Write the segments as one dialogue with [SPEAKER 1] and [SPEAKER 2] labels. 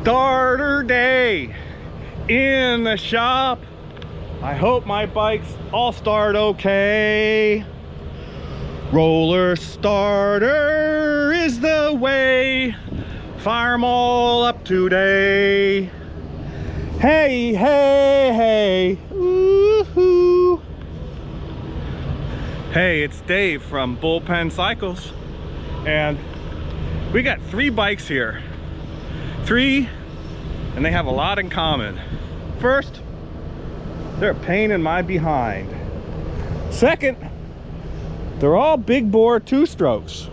[SPEAKER 1] Starter day in the shop. I hope my bikes all start okay. Roller starter is the way. Fire them all up today. Hey, hey, hey. Woo-hoo. Hey, it's Dave from Bullpen Cycles, and we got 3 bikes here. 3, and they have a lot in common. First, they're a pain in my behind. Second, they're all big bore 2-strokes.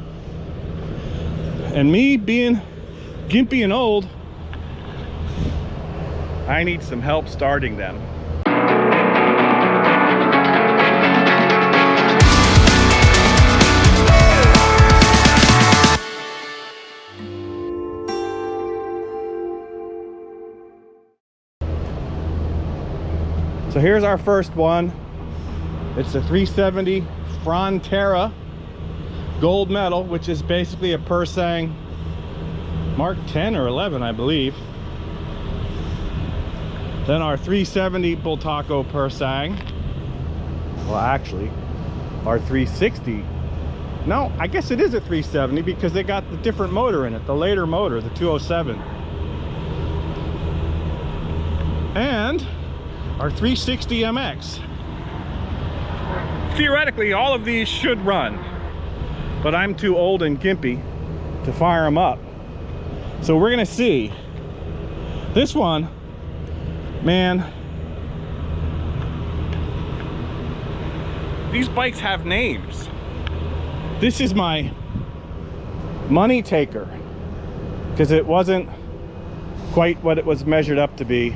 [SPEAKER 1] And me being gimpy and old, I need some help starting them. So here's our first one. It's a 370 Frontera gold medal, which is basically a Persang Mark 10 or 11, I believe. Then our 370 Bultaco Persang. Well, actually, our 360. No, I guess it is a 370 because they got the different motor in it, the later motor, the 207. And our 360 MX. Theoretically, all of these should run, but I'm too old and gimpy to fire them up. So we're gonna see. This one, man, these bikes have names. This is my money taker because it wasn't quite what it was measured up to be.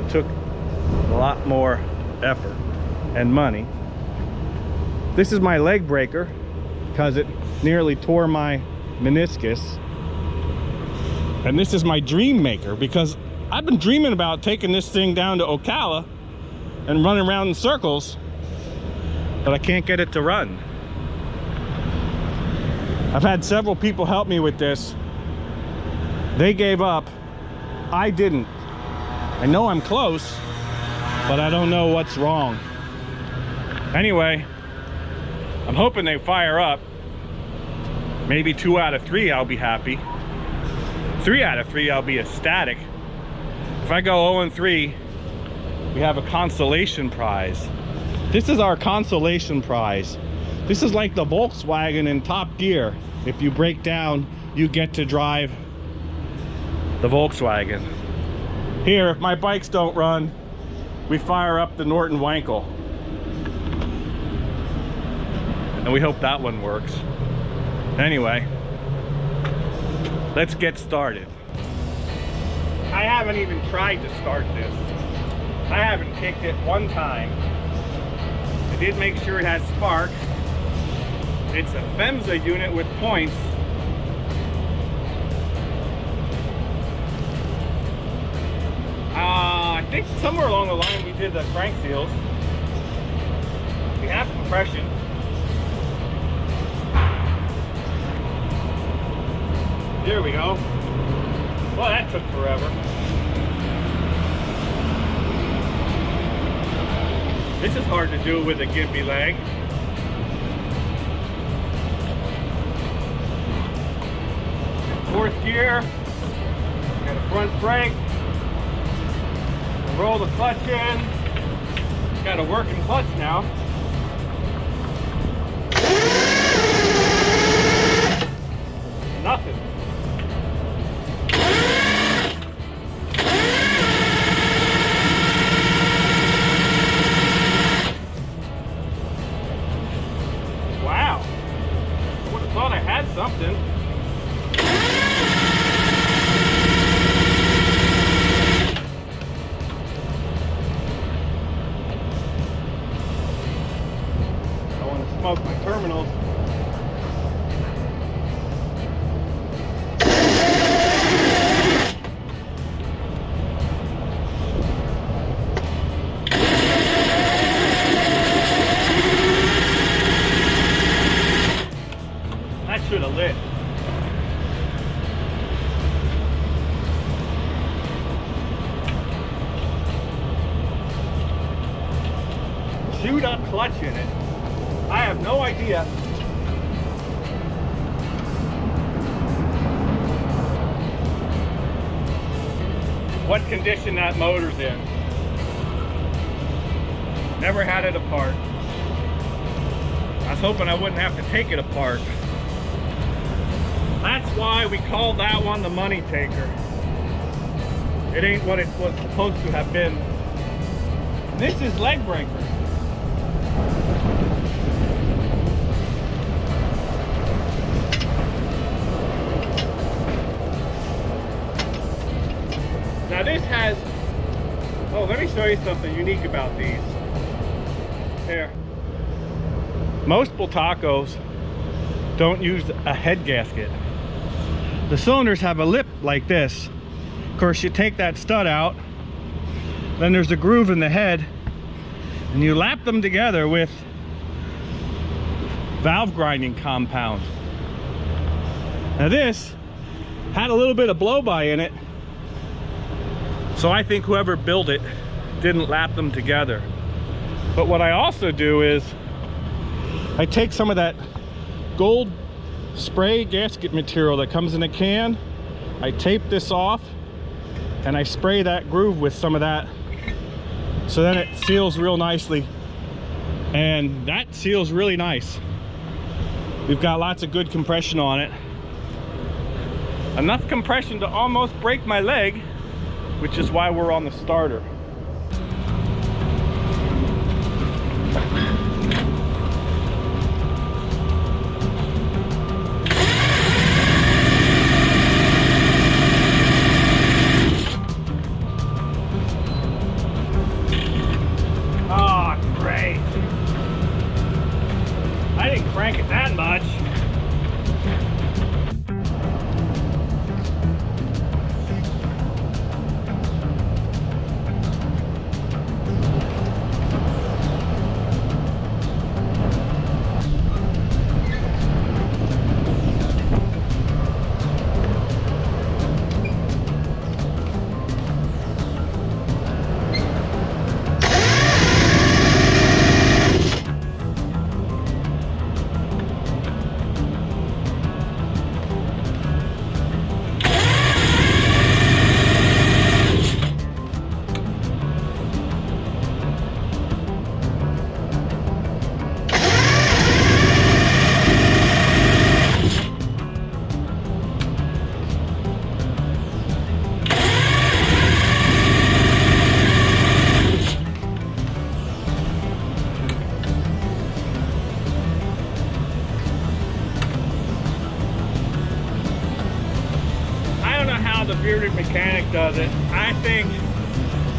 [SPEAKER 1] Took a lot more effort and money. This is my leg breaker because it nearly tore my meniscus. And this is my dream maker because I've been dreaming about taking this thing down to Ocala and running around in circles, but I can't get it to run. I've had several people help me with this. They gave up. I didn't. I know I'm close, but I don't know what's wrong. Anyway, I'm hoping they fire up. Maybe 2 out of 3, I'll be happy. 3 out of 3, I'll be ecstatic. If I go 0-3, we have a consolation prize. This is our consolation prize. This is like the Volkswagen in Top Gear. If you break down, you get to drive the Volkswagen. Here, my bikes don't run. We fire up the Norton Wankel. And we hope that one works. Anyway, let's get started. I haven't even tried to start this. I haven't kicked it one time. I did make sure it has spark. It's a FEMSA unit with points. I think somewhere along the line we did the crank seals. We have compression. There we go. Well, that took forever. This is hard to do with a gimpy leg. Fourth gear. Got a front brake. Roll the clutch in. Got a working clutch now. Nothing. Wow. I would have thought I had something. Smoke my terminals. shot clutch in it. I have no idea. What condition that motor's in. Never had it apart. I was hoping I wouldn't have to take it apart. That's why we called that one the money taker. It ain't what it was supposed to have been. This is leg breaker. Now this has, oh, let me show you something unique about these. Here. Most Bultacos don't use a head gasket. The cylinders have a lip like this. Of course, you take that stud out, then there's a groove in the head, and you lap them together with valve grinding compound. Now this had a little bit of blow-by in it, so I think whoever built it didn't lap them together. But what I also do is I take some of that gold spray gasket material that comes in a can, I tape this off, and I spray that groove with some of that, so then it seals real nicely. And that seals really nice. We've got lots of good compression on it. Enough compression to almost break my leg, which is why we're on the starter. Oh, great. I didn't crank it that much. The bearded mechanic does it. I think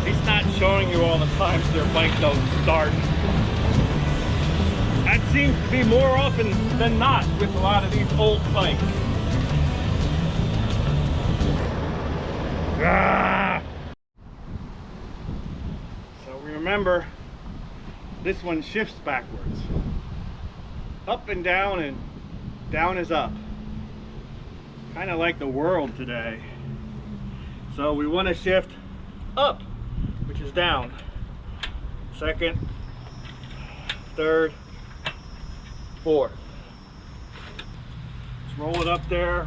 [SPEAKER 1] he's not showing you all the times their bike don't start. That seems to be more often than not with a lot of these old bikes. Ah! So remember, this one shifts backwards. Up and down is up. Kind of like the world today. So we want to shift up, which is down. Second, third, fourth. Let's roll it up there.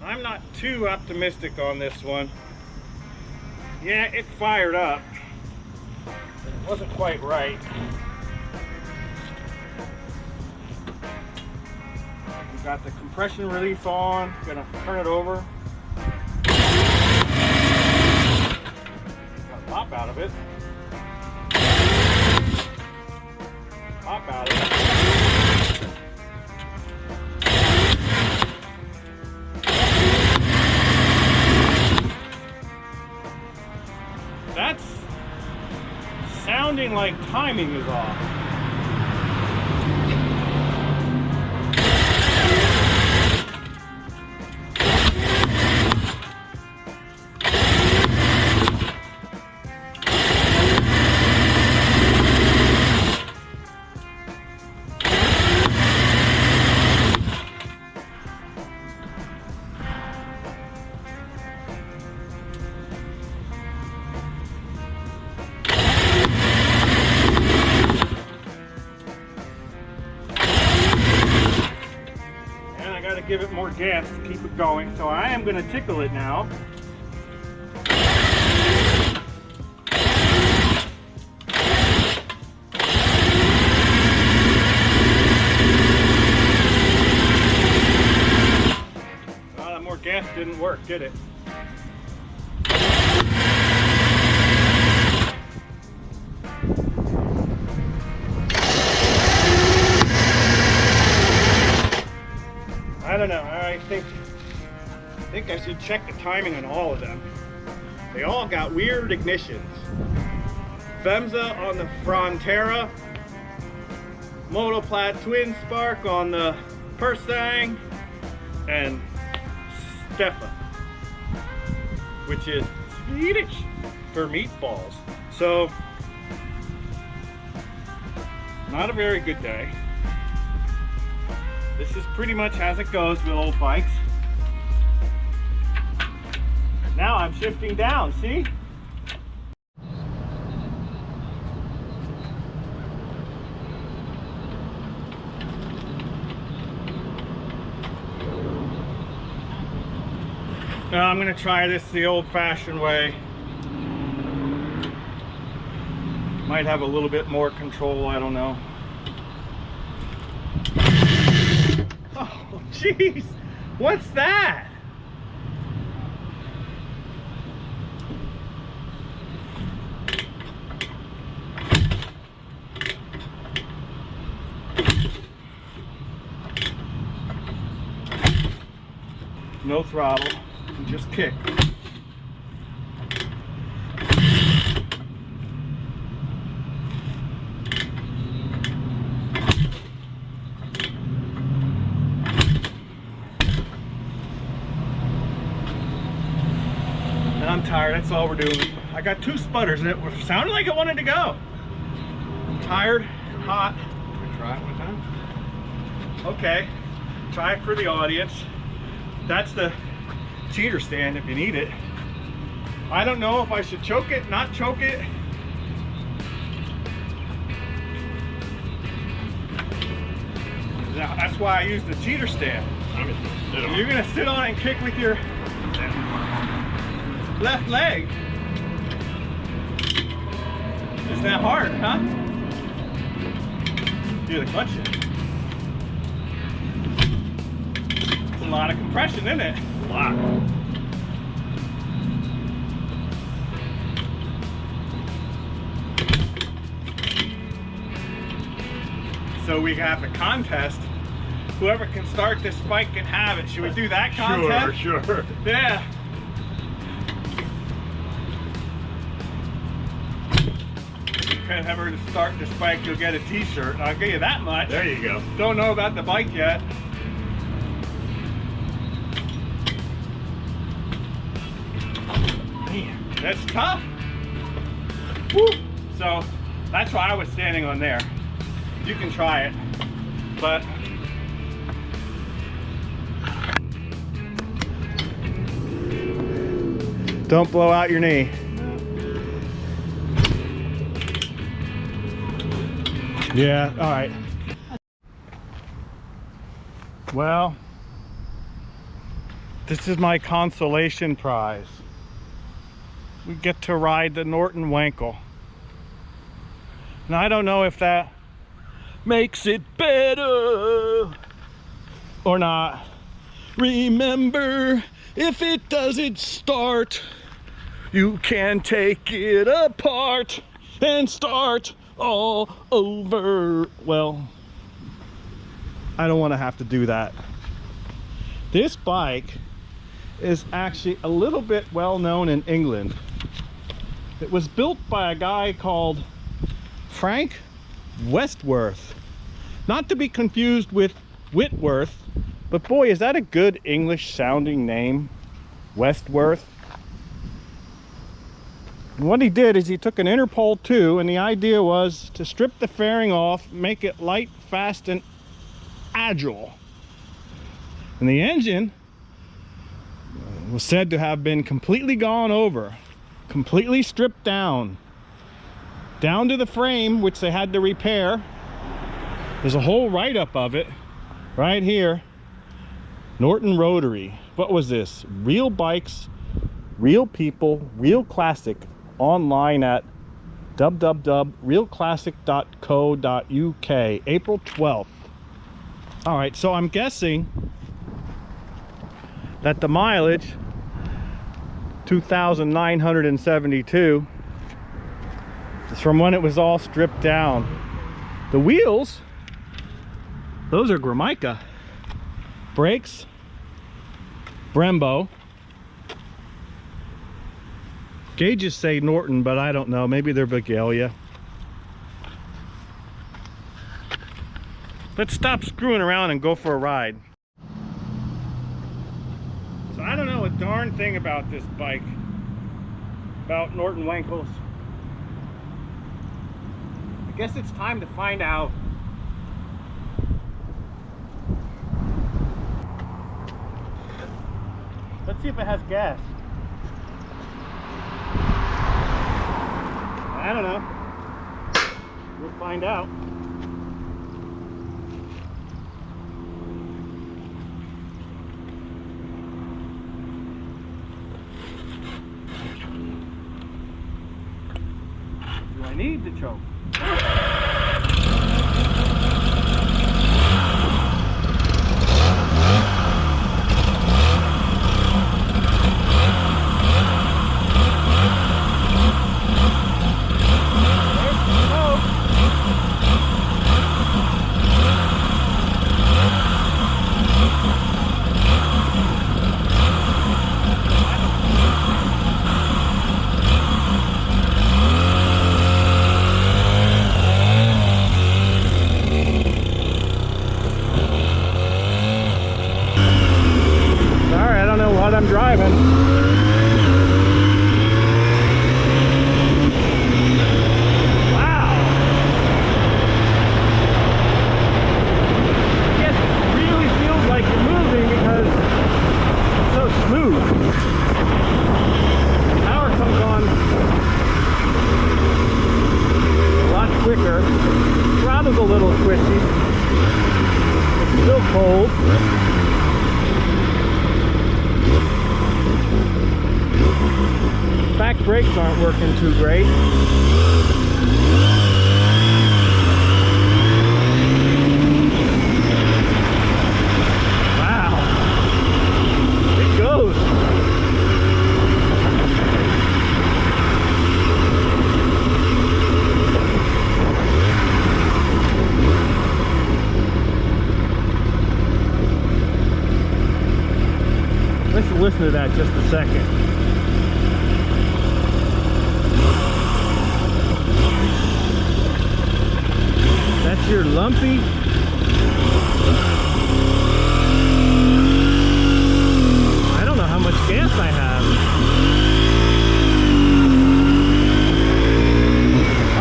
[SPEAKER 1] I'm not too optimistic on this one. Yeah, it fired up. It wasn't quite right. Got the compression relief on, gonna turn it over. Got a pop out of it. Pop out of it. That's sounding like timing is off. more gas to keep it going, so I am going to tickle it now. Well, that more gas didn't work, did it? I don't know. I think I should check the timing on all of them. They all got weird ignitions. FEMSA on the Frontera, Motoplat Twin Spark on the Persang, and Steffa, which is Swedish for meatballs. So, not a very good day. This is pretty much as it goes with old bikes. Now I'm shifting down, see? Now I'm gonna try this the old-fashioned way. Might have a little bit more control, I don't know. Oh, jeez, what's that? No throttle, just kick. I'm tired, that's all we're doing. I got two sputters and it sounded like it wanted to go. I'm tired, hot. Can we try it one time? Okay, try it for the audience. That's the cheater stand if you need it. I don't know if I should choke it, not choke it. Now, that's why I use the cheater stand. You're gonna sit on it and kick with your left leg. Isn't that hard, huh? Feel the clutch in. It's a lot of compression, isn't it? A lot. So we have a contest. Whoever can start this bike can have it. Should we do that contest?
[SPEAKER 2] Sure.
[SPEAKER 1] Yeah. Whoever to start this bike, you'll get a t-shirt. I'll give you that much.
[SPEAKER 2] There you go.
[SPEAKER 1] Don't know about the bike yet. Man, that's tough. Woo. So that's why I was standing on there. You can try it, but don't blow out your knee. Yeah, all right. Well, this is my consolation prize. We get to ride the Norton Wankel. And I don't know if that makes it better or not. Remember, if it doesn't start, you can take it apart and start all over. Well, I don't want to have to do that. This bike is actually a little bit well known in England. It was built by a guy called Frank Westworth, not to be confused with Whitworth, but boy, is that a good English sounding name, Westworth. And what he did is he took an Interpol 2, and the idea was to strip the fairing off, make it light, fast, and agile. And the engine was said to have been completely gone over, completely stripped down to the frame, which they had to repair. There's a whole write-up of it right here. Norton Rotary. What was this? Real bikes, real people, real classic. Online at www.realclassic.co.uk. April 12th. All right, so I'm guessing that the mileage 2,972 is from when it was all stripped down. The wheels, those are Maico. Brakes, Brembo. Gauges say Norton, but I don't know. Maybe they're Vigalia. Let's stop screwing around and go for a ride. So I don't know a darn thing about this bike, about Norton Wankels. I guess it's time to find out. Let's see if it has gas. I don't know. We'll find out. Do I need the choke? I'm driving. Wow. I guess it really feels like you're moving because it's so smooth. Power comes on a lot quicker. Throttle's a little twitchy. It's still cold. Back brakes aren't working too great. Wow. It goes. Let's listen to that just a second. That's your lumpy. I don't know how much gas I have.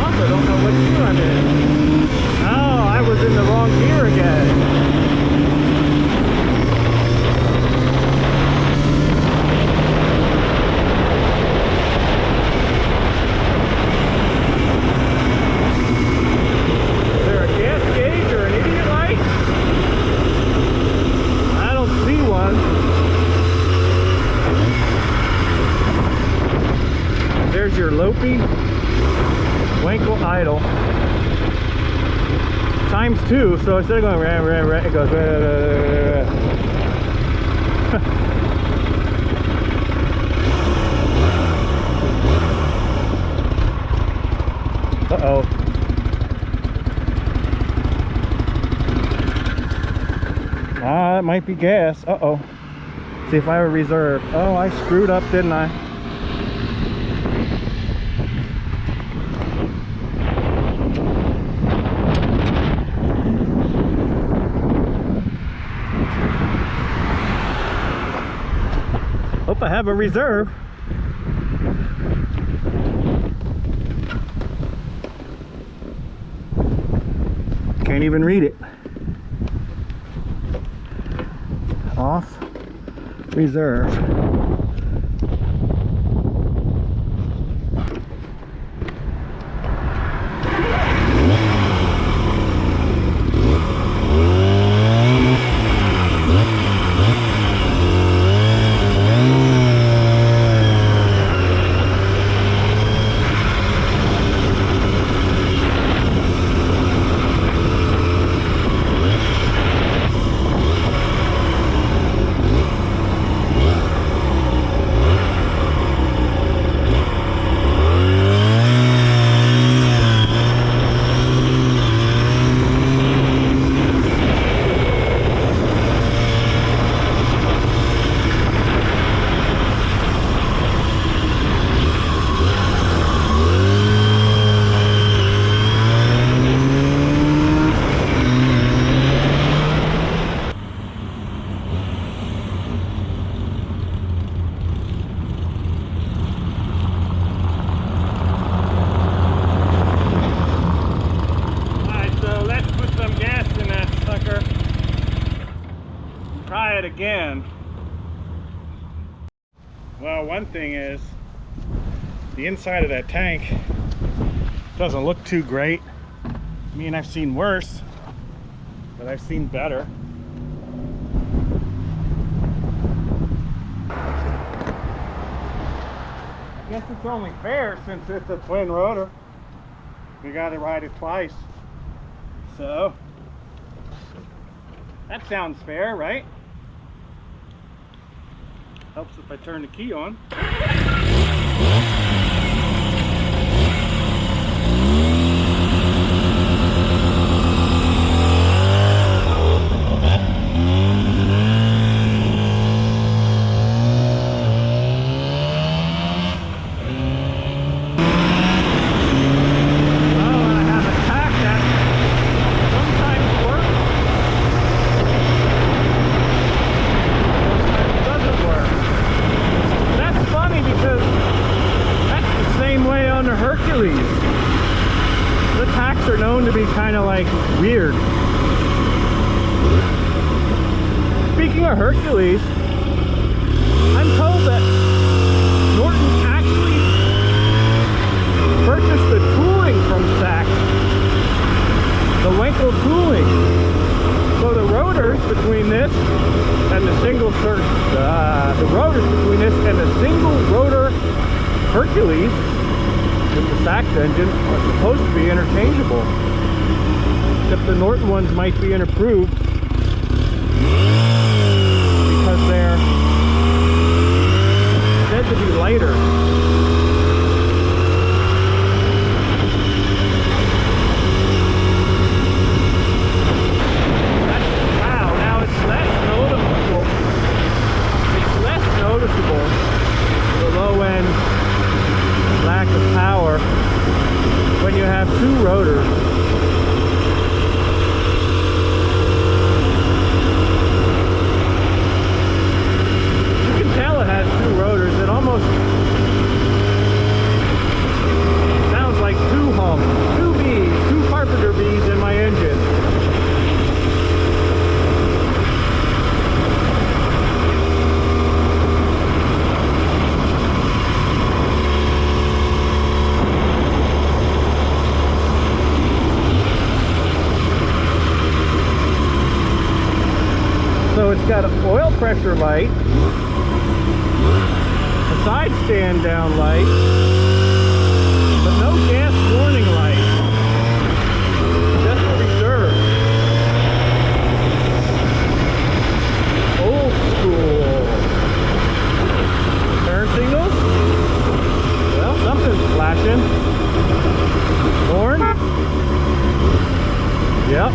[SPEAKER 1] Also don't know what gear I'm in. Oh, I was in the wrong gear again. There's your Lopi Wankel idle times 2, so instead of going rah, rah, rah, it goes rah, rah, rah, rah. Uh-oh. That might be gas. Uh-oh. See if I have a reserve. Oh, I screwed up, didn't I? Hope I have a reserve. Can't even read it. Off. Reserve. it again. Well, one thing is, the inside of that tank doesn't look too great. I mean, I've seen worse, but I've seen better. I guess it's only fair since it's a twin rotor. We got to ride it twice. So, that sounds fair, right? Helps if I turn the key on. The tacks are known to be kind of like weird. Speaking of Hercules, I'm told that Norton actually purchased the tooling from Sachs, the Maico tooling. So the rotors between this and the single rotor Hercules with the Sachs engine are supposed to be interchangeable, except the Norton ones might be improved because they're said to be lighter. Wow, now it's less noticeable. It's less noticeable, the low end lack of power when you have two rotors. You can tell it has two rotors. It almost sounds like two humps, two bees, two carpenter bees in my engine. So it's got an oil pressure light, a side stand down light, but no gas warning light, just for reserve. Old school. Turn signals? Well, something's flashing. Horn? Yep.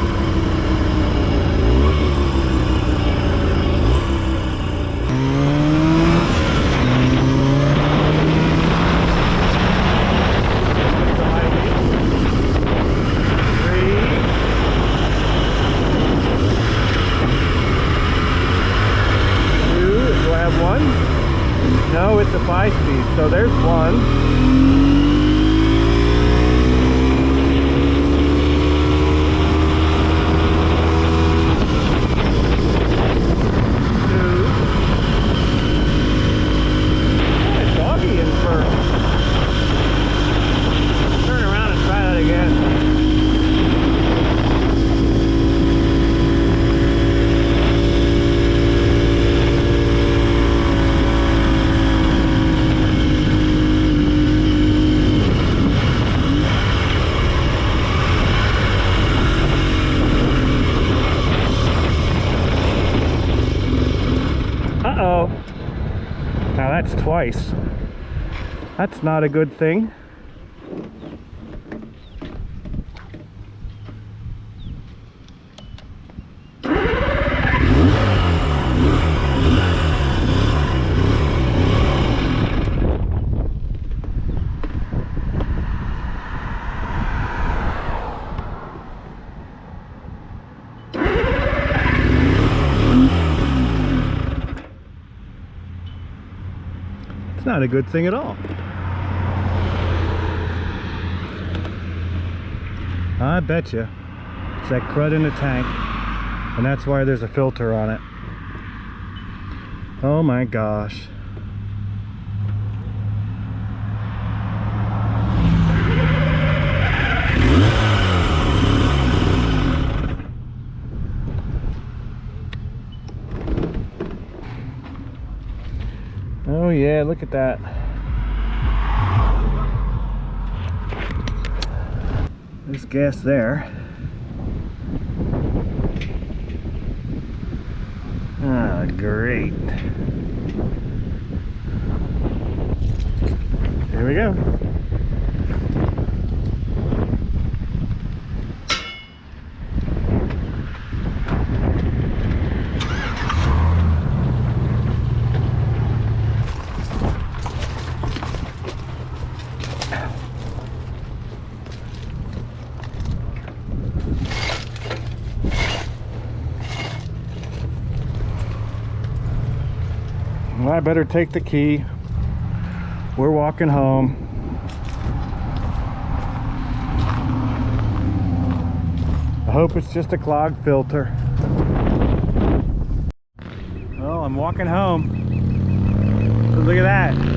[SPEAKER 1] No, it's a 5-speed, so there's one. Two. Hey, doggy in first. Turn around and try that again. Uh-oh. Now that's twice. That's not a good thing. It's not a good thing at all. I bet you it's that crud in the tank, and that's why there's a filter on it. Oh my gosh. Oh yeah, look at that. There's gas there. Ah, great. There we go. Well, I better take the key. We're walking home. I hope it's just a clogged filter. Well, I'm walking home. So look at that.